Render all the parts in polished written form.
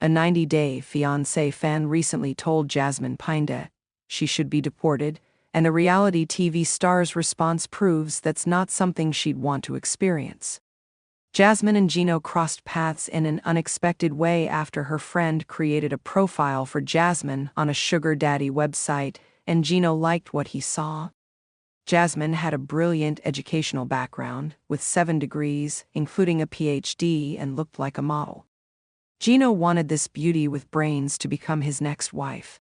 A 90-Day Fiancé fan recently told Jasmine Pineda she should be deported, and the reality TV star's response proves that's not something she'd want to experience. Jasmine and Gino crossed paths in an unexpected way after her friend created a profile for Jasmine on a sugar daddy website, and Gino liked what he saw. Jasmine had a brilliant educational background, with 7 degrees, including a PhD, and looked like a model. Gino wanted this beauty with brains to become his next wife.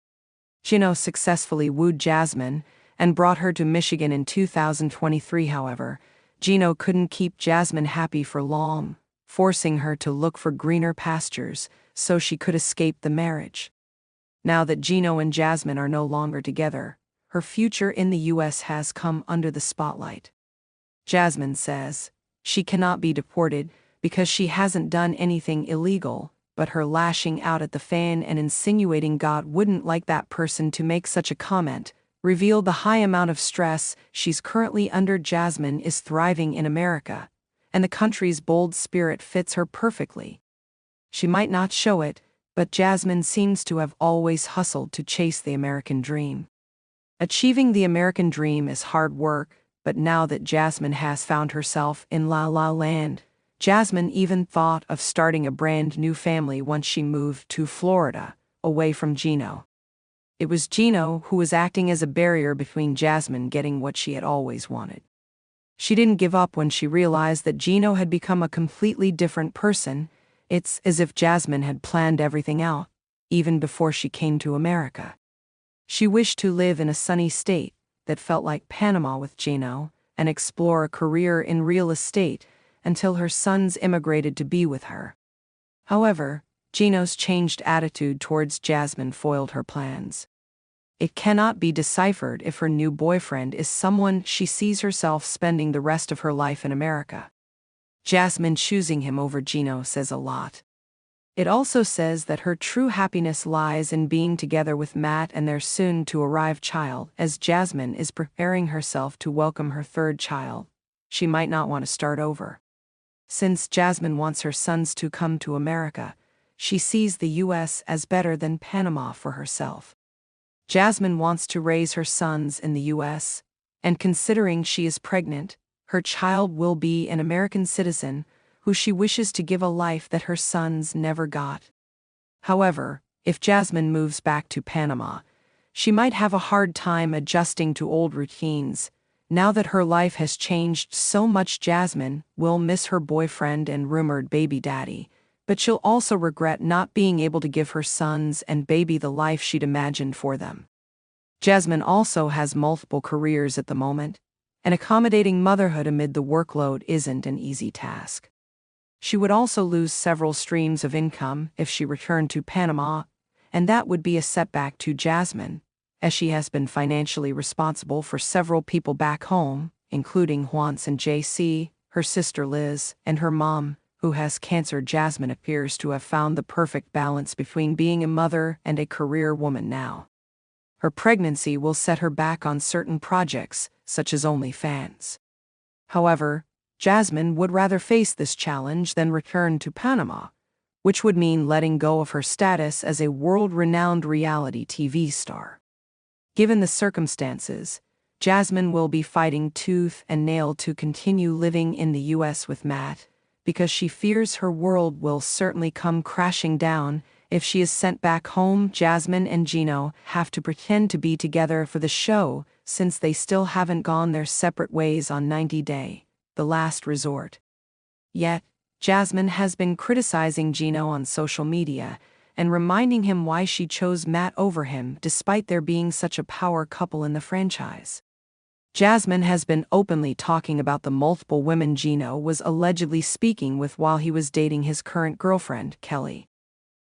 Gino successfully wooed Jasmine and brought her to Michigan in 2023. However, Gino couldn't keep Jasmine happy for long, forcing her to look for greener pastures so she could escape the marriage. Now that Gino and Jasmine are no longer together, her future in the U.S. has come under the spotlight. Jasmine says she cannot be deported because she hasn't done anything illegal, but her lashing out at the fan and insinuating God wouldn't like that person to make such a comment revealed the high amount of stress she's currently under. Jasmine is thriving in America, and the country's bold spirit fits her perfectly. She might not show it, but Jasmine seems to have always hustled to chase the American dream. Achieving the American dream is hard work, but now that Jasmine has found herself in La La Land, Jasmine even thought of starting a brand new family once she moved to Florida, away from Gino. It was Gino who was acting as a barrier between Jasmine getting what she had always wanted. She didn't give up when she realized that Gino had become a completely different person. It's as if Jasmine had planned everything out, even before she came to America. She wished to live in a sunny state that felt like Panama with Gino and explore a career in real estate until her sons immigrated to be with her. However, Gino's changed attitude towards Jasmine foiled her plans. It cannot be deciphered if her new boyfriend is someone she sees herself spending the rest of her life in America. Jasmine choosing him over Gino says a lot. It also says that her true happiness lies in being together with Matt and their soon-to-arrive child. As Jasmine is preparing herself to welcome her 3rd child, she might not want to start over. Since Jasmine wants her sons to come to America, she sees the U.S. as better than Panama for herself. Jasmine wants to raise her sons in the U.S., and considering she is pregnant, her child will be an American citizen who she wishes to give a life that her sons never got. However, if Jasmine moves back to Panama, she might have a hard time adjusting to old routines. Now that her life has changed so much, Jasmine will miss her boyfriend and rumored baby daddy, but she'll also regret not being able to give her sons and baby the life she'd imagined for them. Jasmine also has multiple careers at the moment, and accommodating motherhood amid the workload isn't an easy task. She would also lose several streams of income if she returned to Panama, and that would be a setback to Jasmine, as she has been financially responsible for several people back home, including Juans and JC, her sister Liz, and her mom, who has cancer. Jasmine appears to have found the perfect balance between being a mother and a career woman now. Her pregnancy will set her back on certain projects, such as OnlyFans. However, Jasmine would rather face this challenge than return to Panama, which would mean letting go of her status as a world-renowned reality TV star. Given the circumstances, Jasmine will be fighting tooth and nail to continue living in the U.S. with Matt, because she fears her world will certainly come crashing down if she is sent back home. Jasmine and Gino have to pretend to be together for the show since they still haven't gone their separate ways on 90-Day, the last resort. Yet, Jasmine has been criticizing Gino on social media and reminding him why she chose Matt over him despite there being such a power couple in the franchise. Jasmine has been openly talking about the multiple women Gino was allegedly speaking with while he was dating his current girlfriend, Kelly.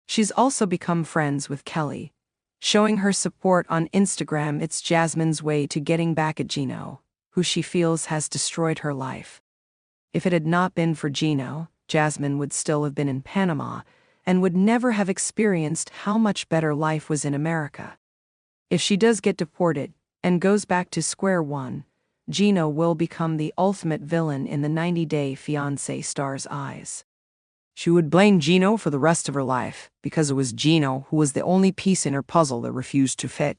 She's also become friends with Kelly, showing her support on Instagram. It's Jasmine's way to getting back at Gino, who she feels has destroyed her life. If it had not been for Gino, Jasmine would still have been in Panama and would never have experienced how much better life was in America. If she does get deported and goes back to square one, Gino will become the ultimate villain in the 90-Day Fiancé star's eyes. She would blame Gino for the rest of her life, because it was Gino who was the only piece in her puzzle that refused to fit.